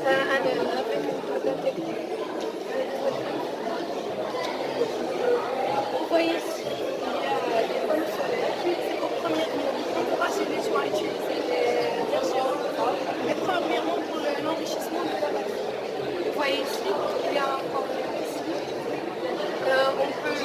أنا vraiment technique. Vous voyez ici, il y a des panneaux solaires. C'est pour encourager les gens à utiliser l'énergie renouvelable. Et premièrement, pour l'enrichissement de la batterie. Vous voyez ici, il y a un problème ici. On peut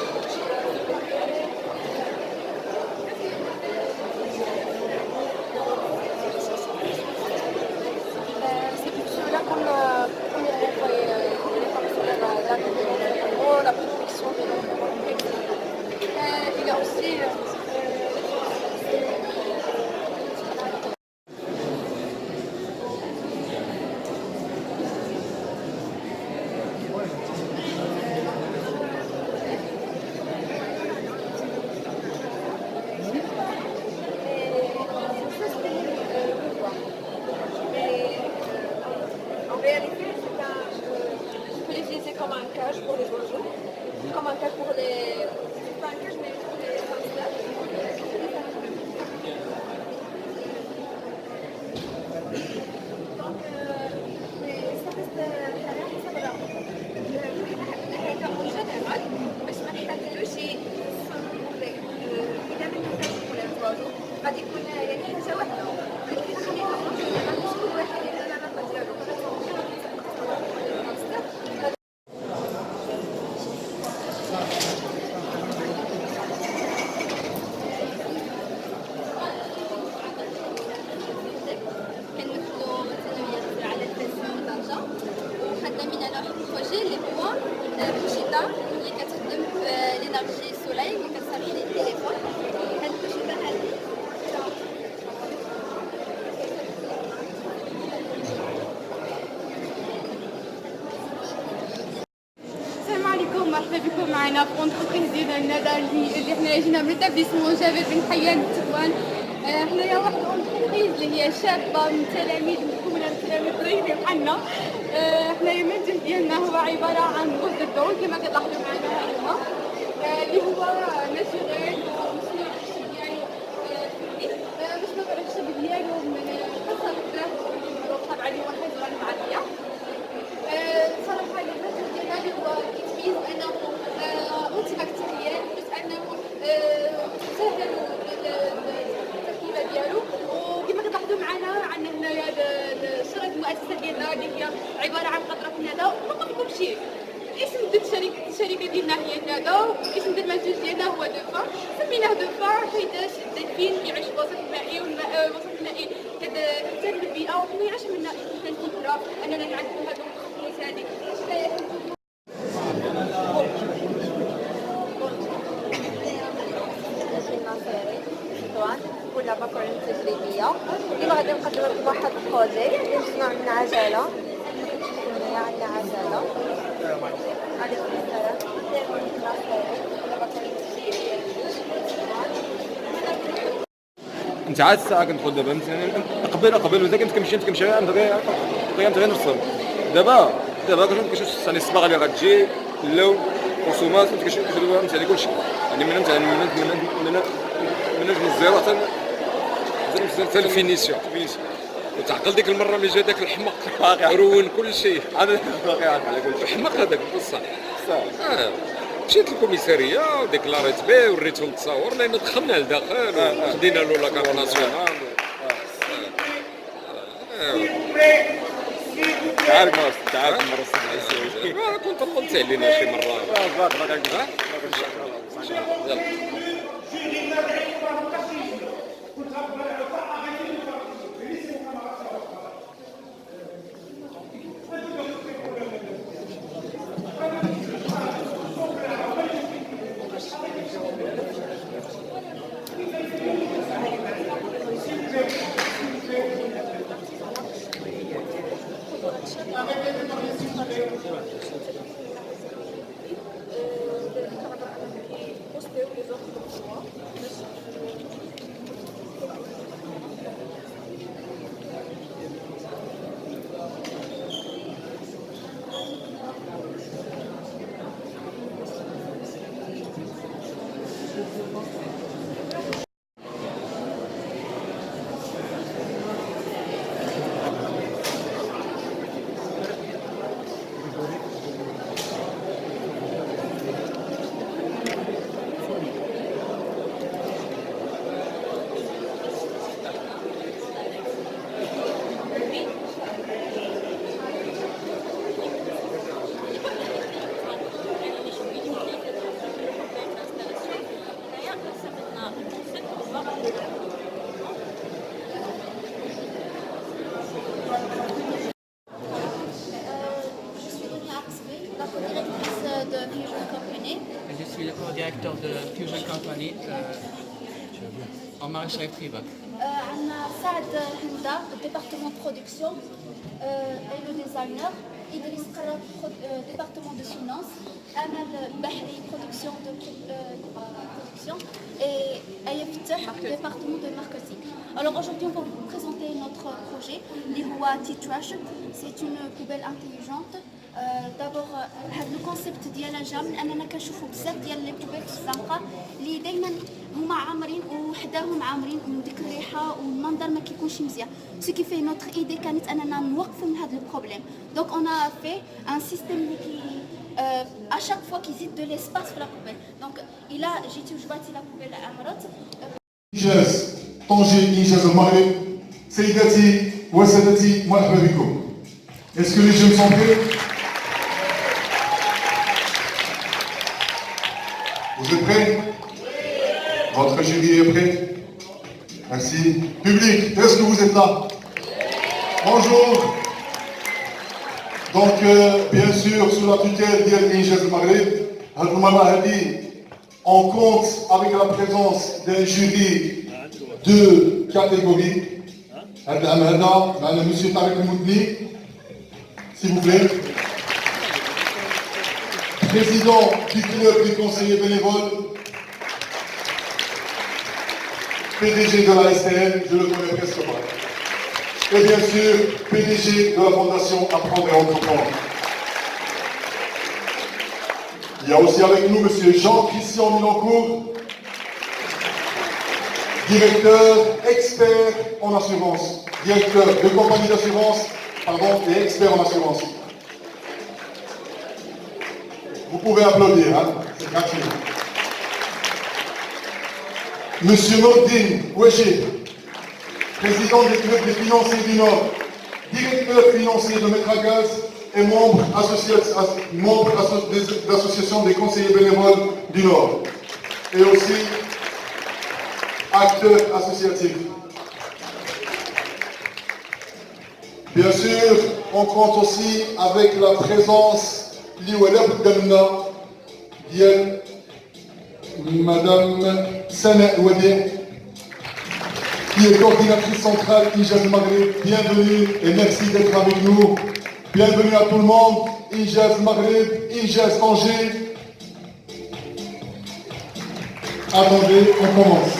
c'est pour cela comme il y a les panneaux solaires la protection de l'environnement. Il y a aussi en réalité, je peux l'utiliser comme un cage pour les oiseaux, comme un cage pour les... Pas un cage, mais pour les hamsters. Donc, mais ça reste الحياة حسب الرغبة. هذا en général باش ما نحددوش إذا ما نحتاجش ولا الوالو غادي يكون يعني حاجة واحدة. ولكن خلينا نقولوا كل واحد يدير العلاقة ديالو. كندخلوا مثلا على التلفزيون طنجة وخدامين على واحد البروجي اللي هو بوشيطة اللي كتخدم لينيرجي السوليل اللي كتسارجي التليفون. هاد البوشيطة هادي السلام عليكم، مرحبا بكم معنا في اونتربريز ديالنا اللي حنا جينا من ليتابليسمون جابر بن حيان لتطوان. حنايا واحد اونتربريز اللي هي شابه من تلاميذ مكونه من تلاميذ زينين بحالنا. حنايا المنتج ديالنا هو عباره عن غرز الدرون كما كتلاحظوا معنا هنا، اللي هو ناتوريل ومصنوع بالخشب ديالو مصنوع بالخشب ديالو من قصب الذهب والطبعه اللي هو حجره معديه. صراحه المنتج ديالنا اللي هو كيتميز بانه انتي بكتيريال بس انه سهل التركيبه ديالو. وكما كتلاحظوا معنا عندنا هنايا الشركه المؤسسه ديالنا اللي هي عباره عن قطره الندى. وما نقولكمش اسم الشركه ديالنا هي الندى، واسم المنتوج ديالنا هو دوفا. سميناه دوفا حيتاش الدلفين كيعيش في الوسط المائي، والوسط المائي كتهتم بالبيئه، وحنا علاش عملنا الفكره اننا نعدلوا هذوك الخطوات هذه. ولا مكرونه تجريبيه اللي غادي نقدم لكم واحد البروجي اللي مصنوع من عجله. عندنا عجله عليكم السلام انت عاد الساعه كندخل دابا قبل ودا كنت كنمشي غير نرسم. دابا كنشوف يعني الصباغه اللي غتجي اللون الرسومات كنشوف يعني كلشي يعني من الزيرو حتى الفينيسيون. وتعقل ديك المره اللي جا داك الحمق رون كل شيء. الحمق هذاك بصح مشيت للكوميساريه وديكلاريت به وريتهم التصاور لان دخلنا لداخل وخدينا له لاكارت ناسيونال. تعرف مرة كنت طلبت علينا شي مرة. directeur de Fusion Company en maraîcherie privée. عندنا سعد حمدة département production et le designer. إدريس قرب département de finance. أمل بحري production et Aya Ftah département de marketing. Alors aujourd'hui on va vous présenter notre projet l'Ihoua T-Trash. C'est une poubelle intelligente. D'abord هذا الكونسيبت ديالها جا من اننا كنشوفوا بزاف ديال لي بوبيل في الزنقه اللي دائما هما عامرين وحداهم عامرين وديك الريحه والمنظر ما كيكونش مزيان سو كي في نوتر ايدي كانت اننا نوقفوا من هذا البروبليم دونك اون ا في ان سيستيم اللي كي à chaque fois كيزيد دو ليسباس في لا بوبيل دونك الا جيتي وجباتي لا بوبيل عمرت إنجاز طنجة إنجاز المغرب سيداتي وسادتي مرحبا بكم. Est-ce que les jeunes sont prêts? Vous êtes prêts? Votre jury est prêt? Merci. Public, est-ce que vous êtes là? Bonjour. Donc, bien sûr, sous la tutelle d'Injaz Maghreb, on compte avec la présence d'un jury de catégories. Monsieur Tarek Moudni, s'il vous plaît. Président du club des conseillers bénévoles, PDG de la STM, je le connais presque pas. Et bien sûr, PDG de la Fondation Apprendre et Entreprendre. Il y a aussi avec nous M. Jean-Christian Milancourt, directeur, expert en assurance, directeur de compagnie d'assurance, et expert en assurance. Vous pouvez applaudir, hein? C'est gratuit. Monsieur Nordine Ouéché, président des clubs des financiers du Nord, directeur financier de Métragaz et membre de l'association des conseillers bénévoles du Nord. Et aussi acteur associatif. Bien sûr, on compte aussi avec la présence Madame Sana Ouadé, qui est coordinatrice centrale Injaz Maghreb. Bienvenue et merci d'être avec nous. Bienvenue à tout le monde. Injaz Maghreb, Injaz Angers. Attendez, on commence.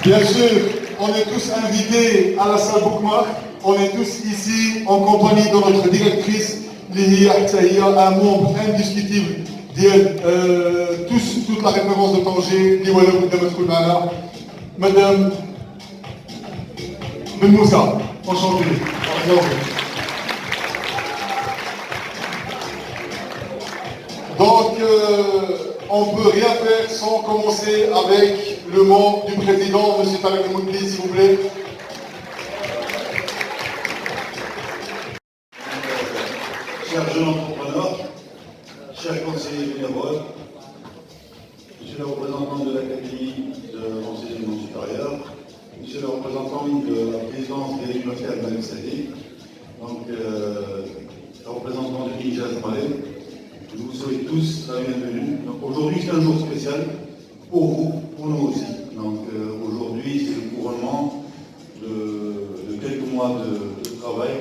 Bien sûr, on est tous invités à la salle Bookmark. On est tous ici en compagnie de notre directrice, un membre indiscutible toute la référence de Tanger, Madame Ben Moussa, enchantée. Donc, on ne peut rien faire sans commencer avec le mot du président, M. Tarek Moudli, s'il vous plaît. Chers jeunes entrepreneurs, chers conseillers bénévoles, monsieur le représentant de l'Académie de l'enseignement supérieur, monsieur le représentant de la présidence de l'Université Al-Malik Sadi, donc le représentant de Injaz Maghreb, je vous souhaite tous la bienvenue. Donc aujourd'hui c'est un jour spécial pour vous, pour nous aussi. Donc aujourd'hui c'est le couronnement de quelques mois de travail,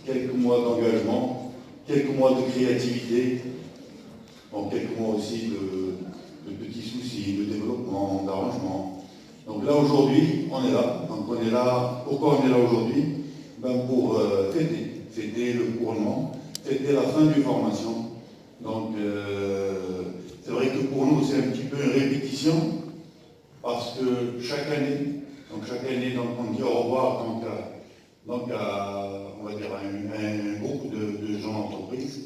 quelques mois d'engagement, quelques mois de créativité, bon, quelques mois aussi de petits soucis, de développement, d'arrangement. Donc là aujourd'hui, on est là. Donc on est là. Pourquoi on est là aujourd'hui? Pour fêter le couronnement, fêter la fin d'une formation. Donc c'est vrai que pour nous c'est un petit peu une répétition parce que chaque année, on dit au revoir on va dire un groupe de gens d'entreprise.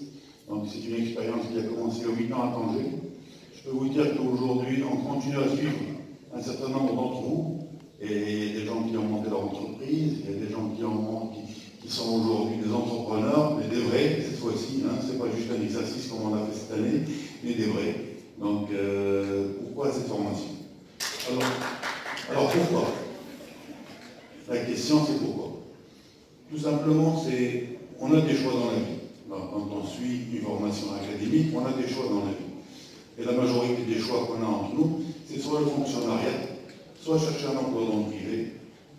Donc c'est une expérience qui a commencé au 8 ans à Tanger. Je peux vous dire qu'aujourd'hui, on continue à suivre un certain nombre d'entre vous. Et il y a des gens qui ont monté leur entreprise, il y a des gens qui sont aujourd'hui des entrepreneurs, mais des vrais cette fois-ci. Hein, c'est pas juste un exercice comme on a fait cette année, mais des vrais. Donc pourquoi cette formation? Alors pourquoi? La question c'est pourquoi? Tout simplement, on a des choix dans la vie. Quand on suit une formation académique, on a des choix dans la vie. Et la majorité des choix qu'on a entre nous, c'est soit le fonctionnariat, soit chercher un emploi dans le privé.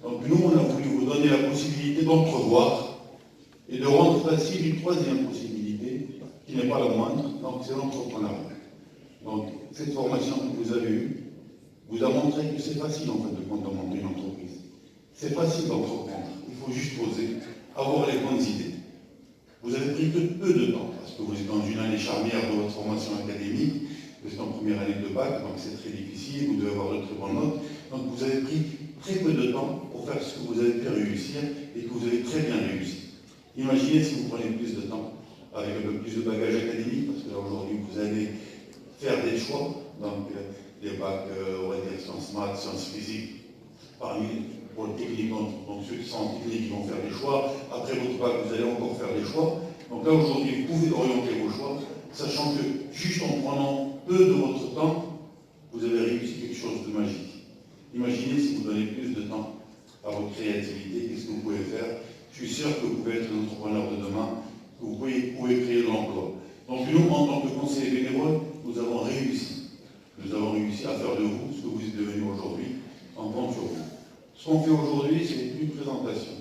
Donc nous, on a voulu vous donner la possibilité d'entrevoir et de rendre facile une troisième possibilité, qui n'est pas la moindre, donc c'est l'entrepreneuriat. Donc cette formation que vous avez eue vous a montré que c'est facile en fait de monter une entreprise. C'est facile d'entreprendre, il faut juste oser, avoir les bonnes idées. Vous avez pris peu de temps, parce que vous êtes dans une année charnière de votre formation académique, vous êtes en première année de bac, donc c'est très difficile, vous devez avoir de très bonnes notes. Donc vous avez pris très peu de temps pour faire ce que vous avez pu réussir et que vous avez très bien réussi. Imaginez si vous prenez plus de temps, avec un peu plus de bagage académique, parce que là aujourd'hui vous allez faire des choix, donc les bacs, on va dire sciences maths, sciences physiques, parmi pour le technique, donc ceux qui sont en technique ils vont faire des choix, après votre bac vous allez encore faire des choix. Donc là aujourd'hui vous pouvez orienter vos choix, sachant que juste en prenant peu de votre temps, vous avez réussi quelque chose de magique. Imaginez si vous donnez plus de temps à votre créativité, qu'est-ce que vous pouvez faire. Je suis sûr que vous pouvez être un entrepreneur de demain, que vous pouvez créer de l'emploi. Donc nous, en tant que conseiller bénévole, nous avons réussi. Nous avons réussi à faire de vous ce que vous êtes devenu aujourd'hui, en compte sur vous. Ce qu'on fait aujourd'hui, c'est une présentation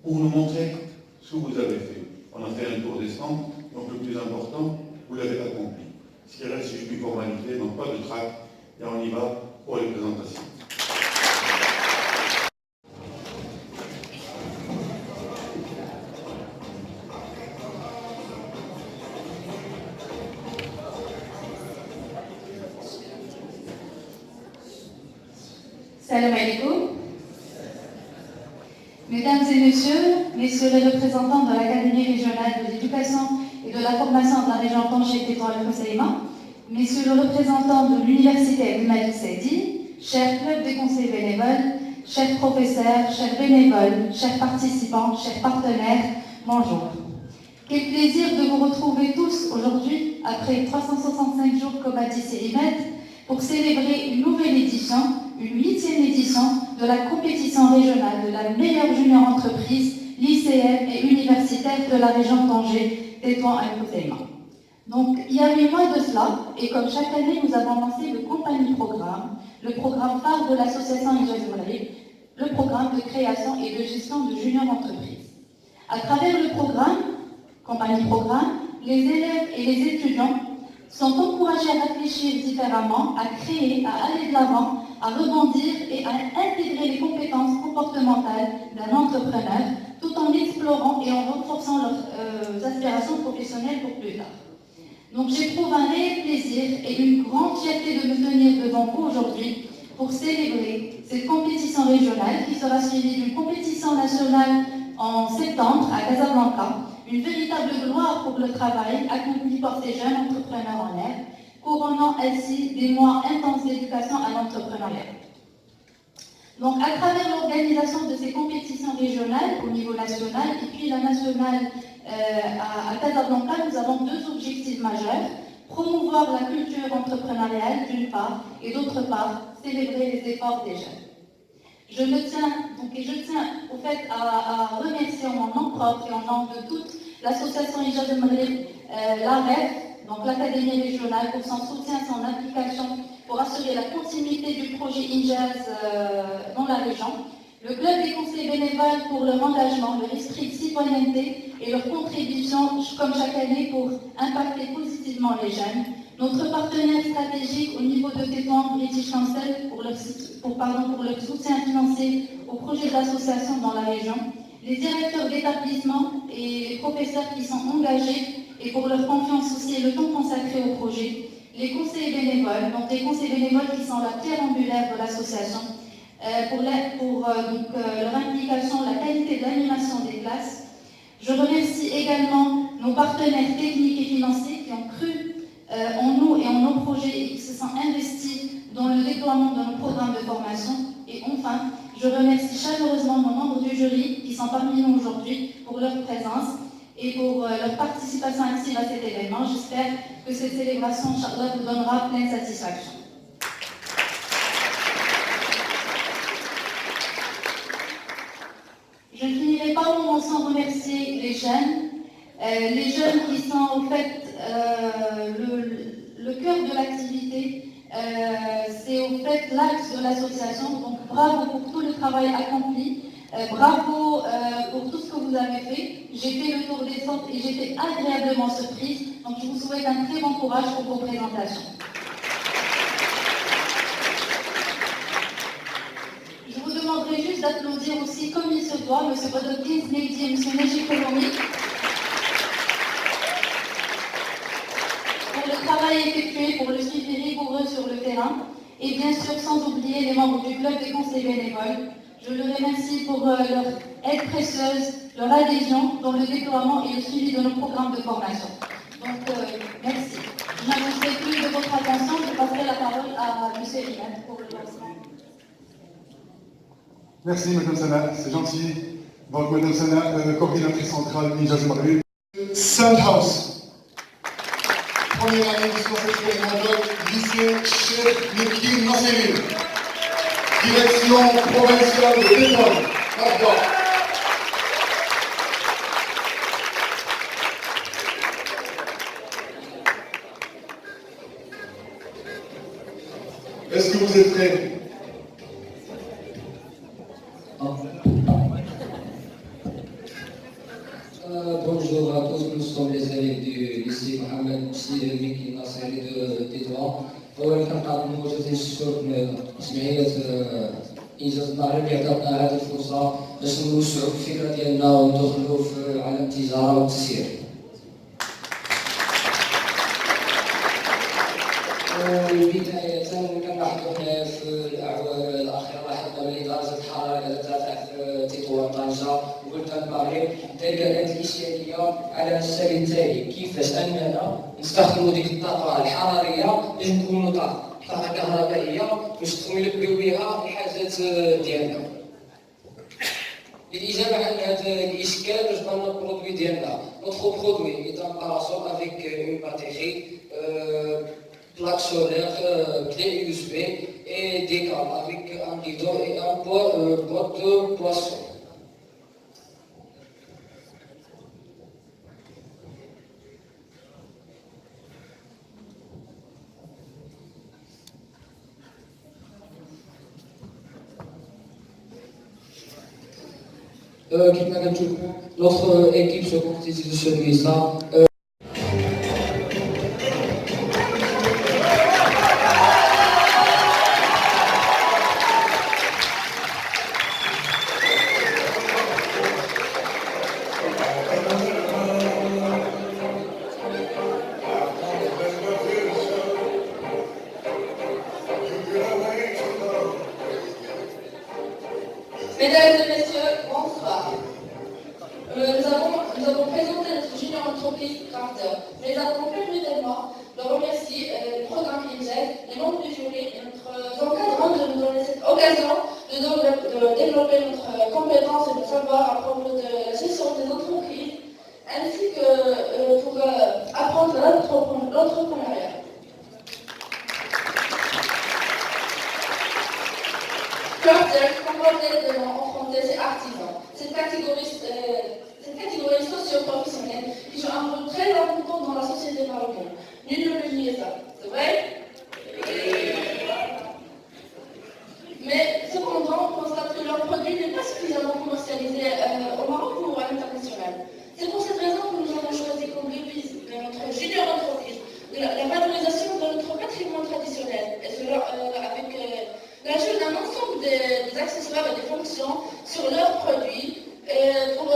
pour nous montrer ce que vous avez fait. On a fait un tour des stands, donc le plus important, vous l'avez accompli. Ce qui reste, c'est juste une formalité, donc pas de trac, et on y va pour les présentations. Salam alaikum. Mesdames et messieurs les représentants de l'Académie régionale de l'éducation et de la formation de la région Tanger-Tétouan Al-Hoceïma, messieurs le représentant de l'Université Abdel Malik Saidi, chers clubs des conseils bénévoles, chers professeurs, chers bénévoles, chers participants, chers partenaires, bonjour. Quel plaisir de vous retrouver tous aujourd'hui, après 365 jours, comme a dit Célimède, pour célébrer une nouvelle édition, une 8e édition de la compétition régionale de la meilleure junior entreprise, lycéenne et universitaire de la région Tanger, Tétouan Al-Hoceïma. Donc, il y a 8 mois de cela, et comme chaque année, nous avons lancé le Compagnie Programme, le programme phare de l'association Ijaz Maghreb, le programme de création et de gestion de junior entreprises. À travers le programme, Compagnie Programme, les élèves et les étudiants sont encouragés à réfléchir différemment, à créer, à aller de l'avant, à rebondir et à intégrer les compétences comportementales d'un entrepreneur tout en explorant et en renforçant leurs aspirations professionnelles pour plus tard. Donc j'éprouve un réel plaisir et une grande fierté de me tenir devant vous aujourd'hui pour célébrer cette compétition régionale qui sera suivie d'une compétition nationale en septembre à Casablanca, une véritable gloire pour le travail accompli par ces jeunes entrepreneurs en l'air, couronnant ainsi des mois intenses d'éducation à l'entrepreneuriat. Donc, à travers l'organisation de ces compétitions régionales au niveau national et puis la nationale à Casablanca, nous avons 2 objectifs majeurs: promouvoir la culture entrepreneuriale d'une part et d'autre part célébrer les efforts des jeunes. Je tiens au fait à remercier en mon nom propre et en nom de toute l'association Ijaz Maghreb, l'AREF, donc l'Académie régionale, pour son soutien, son implication pour assurer la continuité du projet Ijaz dans la région. Le club des conseils bénévoles pour leur engagement, leur esprit de citoyenneté et leur contribution, comme chaque année, pour impacter positivement les jeunes. Notre partenaire stratégique au niveau de Tétouan, British Council, pour leur soutien financier au projet d'association dans la région. Les directeurs d'établissement et les professeurs qui sont engagés et pour leur confiance aussi et le temps consacré au projet. Les conseillers bénévoles, donc les conseillers bénévoles qui sont la pierre angulaire de l'association, pour leur implication, la qualité de l'animation des classes. Je remercie également nos partenaires techniques et financiers qui ont cru en nous et en nos projets et qui se sont investis dans le déploiement de nos programmes de formation. Et enfin, je remercie chaleureusement nos membres du jury qui sont parmi nous aujourd'hui pour leur présence et pour leur participation active à cet événement. J'espère que cette célébration, Inch'Allah, vous donnera pleine satisfaction. Je ne finirai pas mon mot sans remercier les jeunes qui sont en fait le cœur de l'activité diversité, c'est au fait l'axe de l'association. Donc bravo pour tout le travail accompli, bravo pour tout ce que vous avez fait. J'ai fait le tour des centres et j'étais agréablement surprise. Donc je vous souhaite un très bon courage pour vos présentations. Je vous demanderai juste d'applaudir aussi comme il se doit, M. Rodokins, Mehdi et M. Najib Kolomi, pour le travail effectué, pour le suivi rigoureux sur le terrain, et bien sûr sans oublier les membres du club des conseils bénévoles. Je les remercie pour leur aide précieuse, leur adhésion dans le déploiement et le suivi de nos programmes de formation. Donc, merci. Je n'abuserai plus de votre attention, je passerai la parole à M. Riyad pour le lancement. Merci, Madame Sana, c'est gentil. Donc, Madame Sana, coordinatrice centrale Ninjas Maghreb. Sandhouse. Première année du conseil expérimental, lycée Cheikh Mekki Nasseri. Direction provinciale de l'école. D'accord. Est-ce que vous êtes prêts? Bonjour à tous, nous sommes les élèves du lycée Mohamed Mekki Nasseri de Tétouan. أولا كنقابل موجودين الشكر جمعية إنجاز المغرب اللي عطاتنا هذه الفرصة باش نوسعوا الفكرة ديالنا وندخلوا في عالم التجارة والتسيير. وبداية كنلاحظوا حنا في الأعوام الأخيرة لاحظنا بلي درجة الحرارة ارتفع في تطوان طنجة وبلدان المغرب، ذلك كانت الإشكالية على الشكل التالي: كيفاش أننا نستخدموا ديك الطاقة الحرارية باش نكونوا طاقة كهربائية باش نلبيو بها الحاجات ديالنا. للإجابة على هذا الإشكال جبنا البرودوي ديالنا. Notre produit est en parasol avec une batterie, plaque solaire, clé USB et des câbles avec un rideau et un boîte de poisson. Notre équipe se constitutionnalise là. Mesdames et messieurs, bonsoir. Nous avons présenté notre junior entreprise Crafter. Mais avant également de remercier le programme INGEL, les membres du jury et notre encadrant de nous donner cette occasion de développer notre compétence et de savoir à propos de la gestion des entreprises, ainsi que pour apprendre l'entrepreneuriat. Crafter, composé de nom en français, c'est artisan. Cette catégorie socio-professionnelle qui joue un rôle très important dans la société marocaine. Nul ne peut nier ça, c'est vrai? Mais cependant, on constate que leur produit n'est pas suffisamment commercialisé au Maroc ou à l'international. C'est pour cette raison que nous avons choisi comme devise de notre junior entreprise la valorisation de notre patrimoine traditionnel, et cela avec l'ajout d'un ensemble des accessoires et des fonctions sur leurs produits pour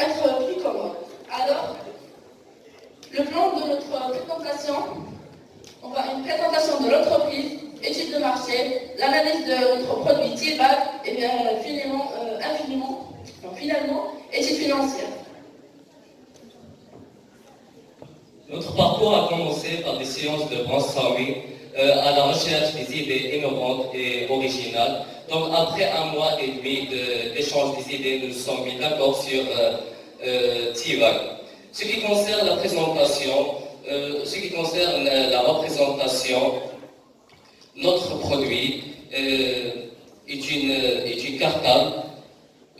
être plus commode. Alors, le plan de notre présentation, une présentation de l'entreprise, étude de marché, l'analyse de notre produit T-Bag et bien finalement, étude financière. Notre parcours a commencé par des séances de brainstorming à la recherche des idées innovantes et originales. Donc après un mois et demi d'échange des idées, nous nous sommes mis d'accord sur T-Bag. Ce qui concerne la présentation, la représentation, notre produit est une cartable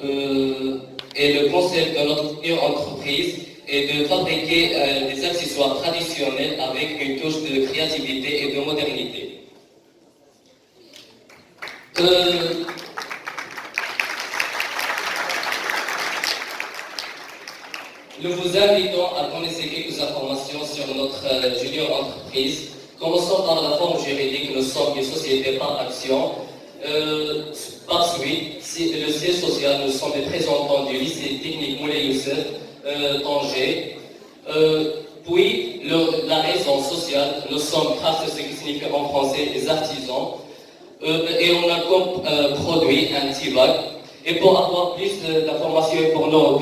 et le concept de notre entreprise et de fabriquer des accessoires traditionnels avec une touche de créativité et de modernité. Nous vous invitons à connaître quelques informations sur notre junior entreprise. Commençons par la forme juridique. Nous sommes une société par action. Par suite, le siège social, nous sommes des représentants du lycée technique Moulay Youssef, Tanger. Puis, la raison sociale, nous sommes craft, ce qui signifie en français des artisans. Et on a comme produit un T-Bag. Et pour avoir plus d'informations et pour nous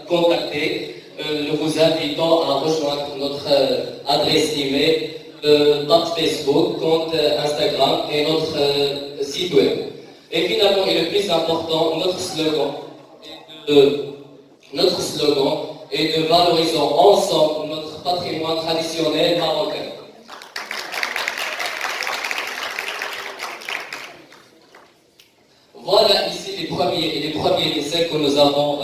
contacter, nous vous invitons à rejoindre notre adresse email, page Facebook, compte Instagram et notre site web. Et finalement, et le plus important, notre slogan est de valoriser ensemble notre patrimoine traditionnel marocain. Voilà ici les premiers dessins que nous avons,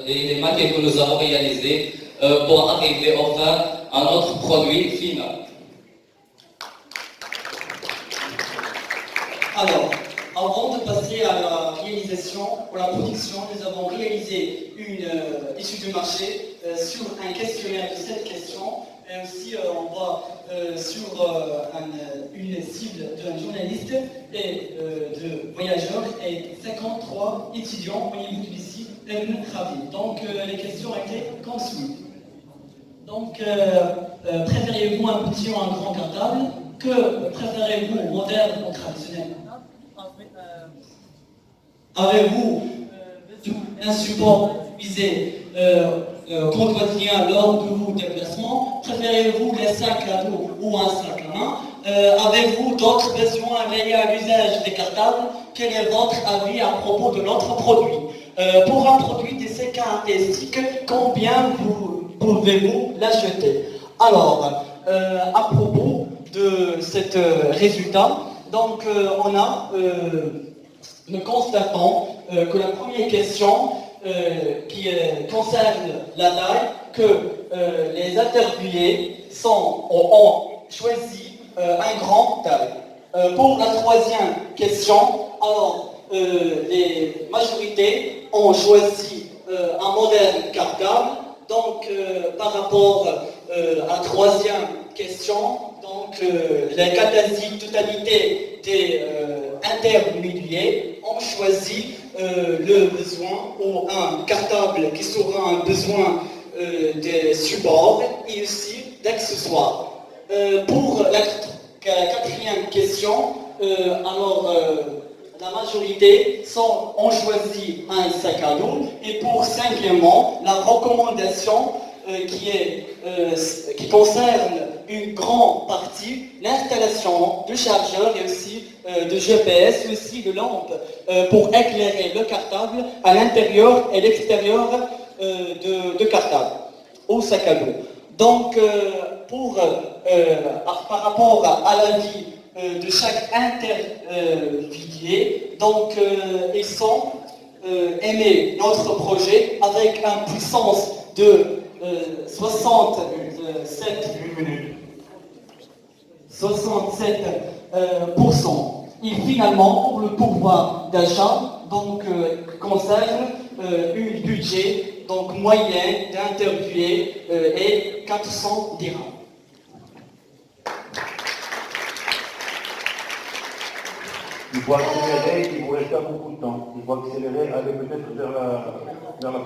les maquettes que nous avons réalisées pour arriver enfin à notre produit final. Alors, avant de passer à la réalisation ou la production, nous avons réalisé une étude de marché sur un questionnaire de 7 questions. Et aussi, on va sur une cible d'un journaliste et de voyageurs et 53 étudiants au niveau du lycée Ibn Khabi. Donc, les questions étaient comme suit. Donc, préférez-vous un petit ou un grand cartable? Que préférez-vous, moderne ou traditionnel? Avez-vous un support utilisé quotidien lors de vos déplacements? Préférez-vous les sacs à dos ou un sac à main? Avez-vous d'autres besoins liés à l'usage des cartables? Quel est votre avis à propos de notre produit? Pour un produit d'essai caractéristique, combien pouvez-vous l'acheter? Alors, à propos de cet résultat, donc nous constatons que la première question qui concerne la taille, que les interviewés ont choisi un grand taille. Pour la troisième question, alors les majorités ont choisi un modèle cartable. Donc par rapport à la troisième question, donc la quasi-totalité des intermédiaires ont choisi le besoin ou un cartable qui sera un besoin de support et aussi d'accessoires. Pour la quatrième question, alors la majorité ont choisi un sac à dos. Et pour cinquièmement, la recommandation qui concerne une grande partie, l'installation de chargeurs et aussi de GPS, aussi de lampes pour éclairer le cartable à l'intérieur et l'extérieur de cartable au sac à dos. Donc, par rapport à l'avis de chaque interviewé, donc ils sont aimé notre projet avec une puissance de 67%. Et finalement, pour le pouvoir d'achat, donc concerne un budget donc moyen d'interviewé est 400 dirhams. Il faut accélérer, il vous reste pas beaucoup de temps. Il faut accélérer, aller peut-être vers la fin.